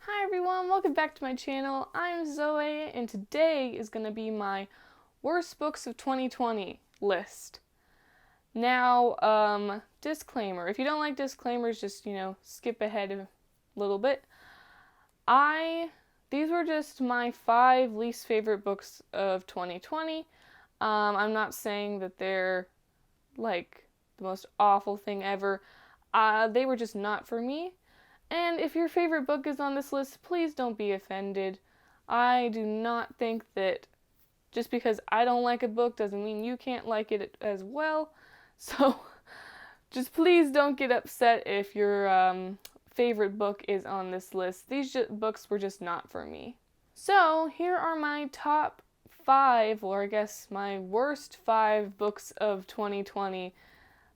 Hi everyone, welcome back to my channel. I'm Zoe, and today is going to be my worst books of 2020 list. Now, disclaimer. If you don't like disclaimers, just, skip ahead a little bit. These were just my 5 least favorite books of 2020. I'm not saying that they're, like, the most awful thing ever. They were just not for me. And if your favorite book is on this list, please don't be offended. I do not think that just because I don't like a book doesn't mean you can't like it as well. So just please don't get upset if your favorite book is on this list. These books were just not for me. So here are my top 5, or I guess my worst 5 books of 2020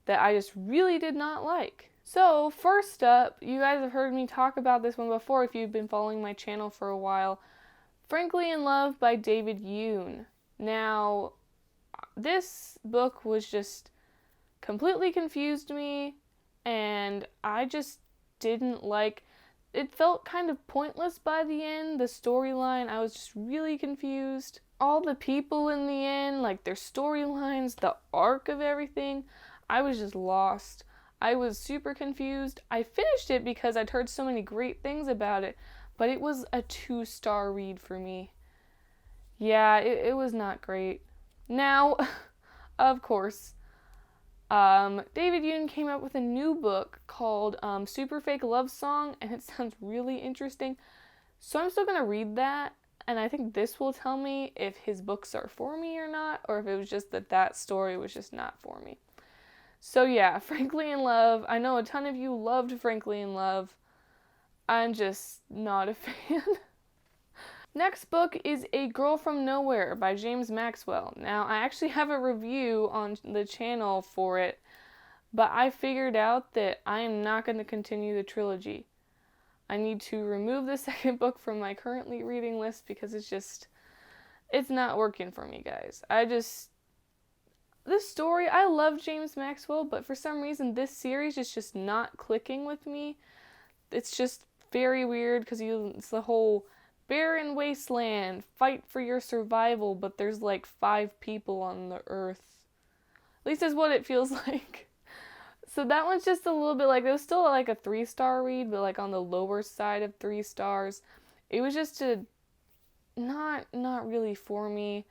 that I just really did not like. So, first up, you guys have heard me talk about this one before if you've been following my channel for a while. Frankly in Love by David Yoon. Now, this book was just completely confused me, and I just didn't like it. Felt kind of pointless by the end. The storyline, I was just really confused. All the people in the end, like their storylines, the arc of everything, I was just lost. I was super confused. I finished it because I'd heard so many great things about it, but it was a 2-star read for me. Yeah, it was not great. Now, of course, David Yoon came up with a new book called Super Fake Love Song, and it sounds really interesting. So I'm still going to read that, and I think this will tell me if his books are for me or not, or if it was just that story was just not for me. So yeah, Frankly in Love. I know a ton of you loved Frankly in Love. I'm just not a fan. Next book is A Girl from Nowhere by James Maxwell. Now, I actually have a review on the channel for it, but I figured out that I am not going to continue the trilogy. I need to remove the second book from my currently reading list because it's not working for me, guys. This story, I love James Maxwell, but for some reason this series is just not clicking with me. It's just very weird because it's the whole barren wasteland, fight for your survival, but there's like 5 people on the earth. At least that's what it feels like. So that one's just a little bit like, it was still like a 3-star read, but like on the lower side of 3 stars. It was just not really for me.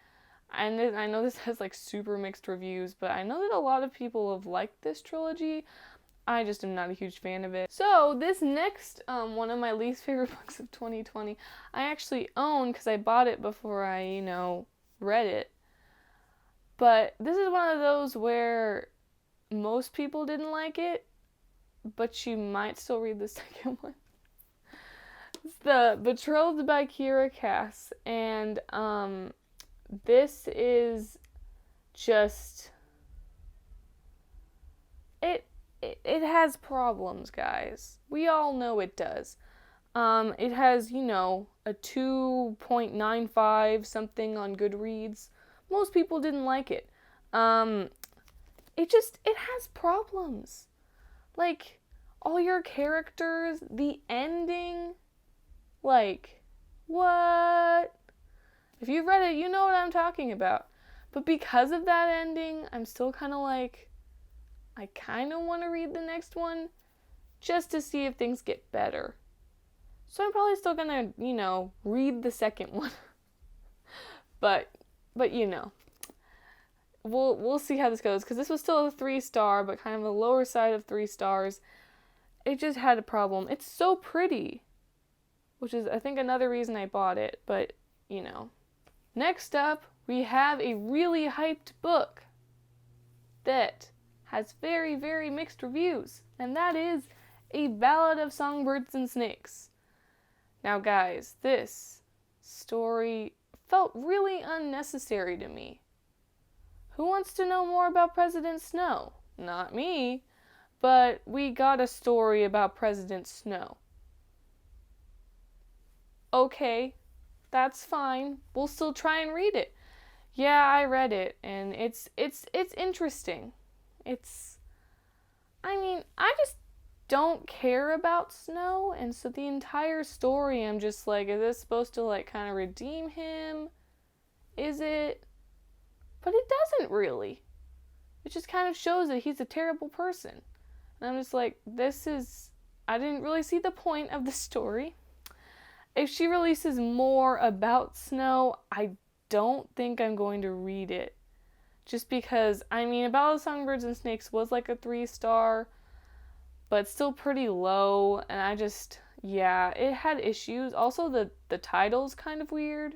And I know this has like super mixed reviews, but I know that a lot of people have liked this trilogy. I just am not a huge fan of it. So this next one of my least favorite books of 2020, I actually own because I bought it before I, read it. But this is one of those where most people didn't like it, but you might still read the second one. It's the Betrothed by Kira Cass, and this is just it has problems, guys. We all know it does. It has, a 2.95 something on Goodreads. Most people didn't like it. It has problems. Like, all your characters, the ending, like, what? If you've read it, you know what I'm talking about. But because of that ending, I'm still kind of like, I kind of want to read the next one just to see if things get better. So I'm probably still going to, read the second one. but we'll see how this goes, because this was still a 3-star, but kind of the lower side of 3 stars. It just had a problem. It's so pretty, which is, I think, another reason I bought it, but, Next up, we have a really hyped book that has very, very mixed reviews, and that is A Ballad of Songbirds and Snakes. Now, guys, this story felt really unnecessary to me. Who wants to know more about President Snow? Not me, but we got a story about President Snow. Okay. That's fine. We'll still try and read it. Yeah, I read it, and it's interesting. I don't care about Snow, and so the entire story I'm just like, is this supposed to like kind of redeem him? Is it? But it doesn't really. It just kind of shows that he's a terrible person. And I'm just like, I didn't really see the point of the story. If she releases more about Snow, I don't think I'm going to read it. Just because, I mean, A Ballad of Songbirds and Snakes was like a 3-star, but still pretty low, and it had issues. Also, the title's kind of weird.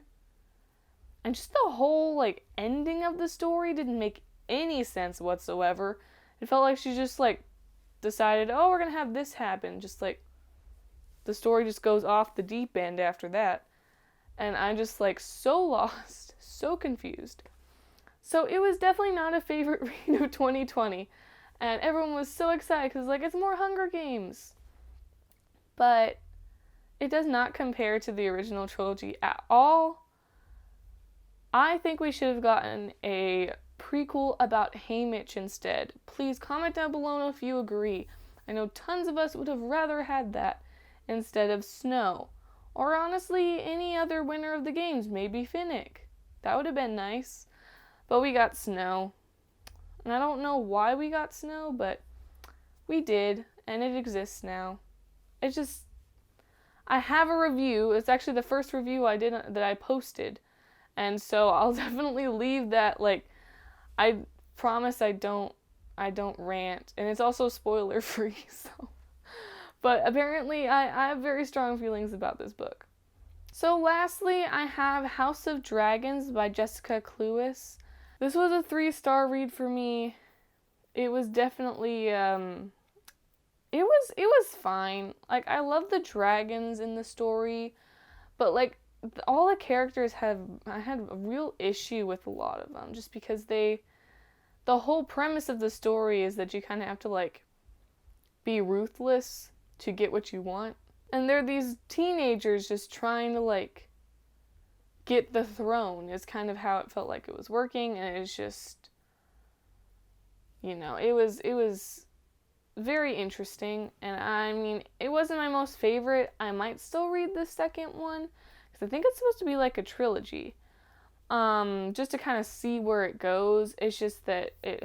And just the whole, like, ending of the story didn't make any sense whatsoever. It felt like she just, like, decided, oh, we're gonna have this happen. Just, like, the story just goes off the deep end after that. And I'm just, like, so lost, so confused. So it was definitely not a favorite read of 2020. And everyone was so excited because, like, it's more Hunger Games. But it does not compare to the original trilogy at all. I think we should have gotten a prequel about Haymitch instead. Please comment down below if you agree. I know tons of us would have rather had that instead of Snow. Or honestly, any other winner of the games, maybe Finnick. That would have been nice. But we got Snow. And I don't know why we got Snow, but we did, and it exists now. It's just, I have a review. It's actually the first review that I posted. And so I'll definitely leave that, like, I promise I don't rant. And it's also spoiler free, so. But apparently I have very strong feelings about this book. So lastly, I have House of Dragons by Jessica Cluess. This was a 3-star read for me. It was definitely, it was fine. Like, I love the dragons in the story, but like, all the characters I had a real issue with a lot of them, just because the whole premise of the story is that you kind of have to, like, be ruthless to get what you want. And they're these teenagers just trying to, like, get the throne is kind of how it felt like it was working, and it's just, you know, it was very interesting, and I mean, it wasn't my most favorite. I might still read the second one, because I think it's supposed to be like a trilogy, just to kind of see where it goes. It's just that it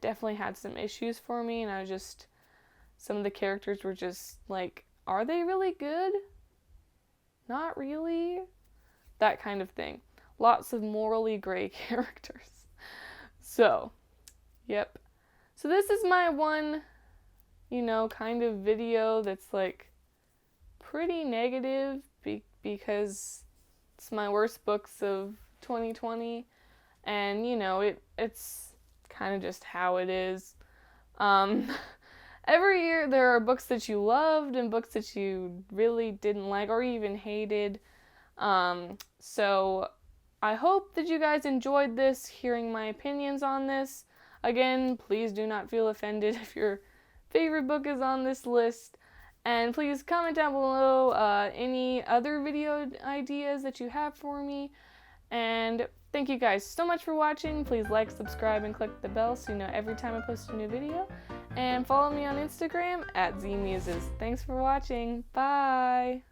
definitely had some issues for me, and some of the characters were just like, are they really good? Not really. That kind of thing. Lots of morally gray characters. So, yep. So this is my one, kind of video that's like pretty negative because it's my worst books of 2020, and it's kind of just how it is. Every year there are books that you loved and books that you really didn't like or even hated. So I hope that you guys enjoyed this, hearing my opinions on this. Again, please do not feel offended if your favorite book is on this list. And please comment down below any other video ideas that you have for me. And thank you guys so much for watching. Please like, subscribe, and click the bell so you know every time I post a new video. And follow me on Instagram @ZMuses. Thanks for watching. Bye!